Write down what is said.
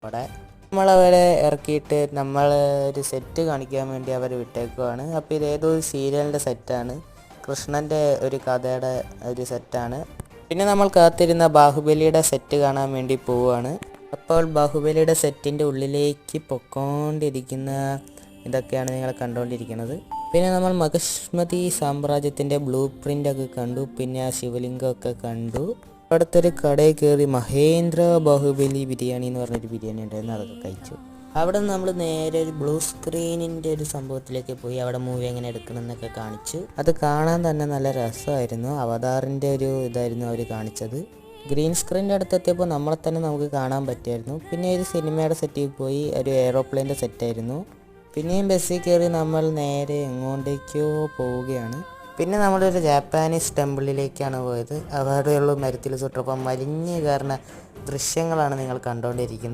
അവിടെ നമ്മളവരെ ഇറക്കിയിട്ട് നമ്മൾ ഒരു സെറ്റ് കാണിക്കാൻ വേണ്ടി അവർ വിട്ടേക്കുവാണ്. അപ്പോൾ ഇത് ഏതോ ഒരു സീരിയലിൻ്റെ സെറ്റാണ്, കൃഷ്ണൻ്റെ ഒരു കഥയുടെ ഒരു സെറ്റാണ്. പിന്നെ നമ്മൾ കാത്തിരുന്ന ബാഹുബലിയുടെ സെറ്റ് കാണാൻ വേണ്ടി പോവുകയാണ്. അപ്പോൾ ബാഹുബലിയുടെ സെറ്റിൻ്റെ ഉള്ളിലേക്ക് പൊക്കോണ്ടിരിക്കുന്ന ഇതൊക്കെയാണ് നിങ്ങൾ കണ്ടുകൊണ്ടിരിക്കുന്നത്. പിന്നെ നമ്മൾ മഹിഷ്മതി സാമ്രാജ്യത്തിൻ്റെ ബ്ലൂ പ്രിൻ്റൊക്കെ കണ്ടു. പിന്നെ ആ ശിവലിംഗമൊക്കെ കണ്ടു. അടുത്തൊരു കടയിൽ കയറി മഹേന്ദ്ര ബാഹുബലി ബിരിയാണി എന്ന് പറഞ്ഞൊരു ബിരിയാണി ഉണ്ടായിരുന്നു, അതൊക്കെ കഴിച്ചു. അവിടെ നമ്മൾ നേരെ ഒരു ബ്ലൂ സ്ക്രീനിൻ്റെ ഒരു സംഭവത്തിലേക്ക് പോയി. അവിടെ മൂവി എങ്ങനെ എടുക്കണം എന്നൊക്കെ കാണിച്ചു. അത് കാണാൻ തന്നെ നല്ല രസമായിരുന്നു. അവതാറിൻ്റെ ഒരു ഇതായിരുന്നു അവർ കാണിച്ചത്. ഗ്രീൻ സ്ക്രീനിൻ്റെ അടുത്തെത്തിയപ്പോൾ നമ്മളെ തന്നെ നമുക്ക് കാണാൻ പറ്റുമായിരുന്നു. പിന്നെ ഒരു സിനിമയുടെ സെറ്റിൽ പോയി, ഒരു എയ്റോപ്ലെയിൻ്റെ സെറ്റായിരുന്നു. പിന്നെയും ബസ്സിൽ കയറി നമ്മൾ നേരെ എങ്ങോട്ടേക്കോ പോവുകയാണ്. പിന്നെ നമ്മളൊരു ജാപ്പാനീസ് ടെമ്പിളിലേക്കാണ് പോയത്. അവിടെയുള്ള മരത്തിൽ ചുട്ടപ്പം മലിഞ്ഞ് കയറുന്ന ദൃശ്യങ്ങളാണ് നിങ്ങൾ കണ്ടുകൊണ്ടിരിക്കുന്നത്.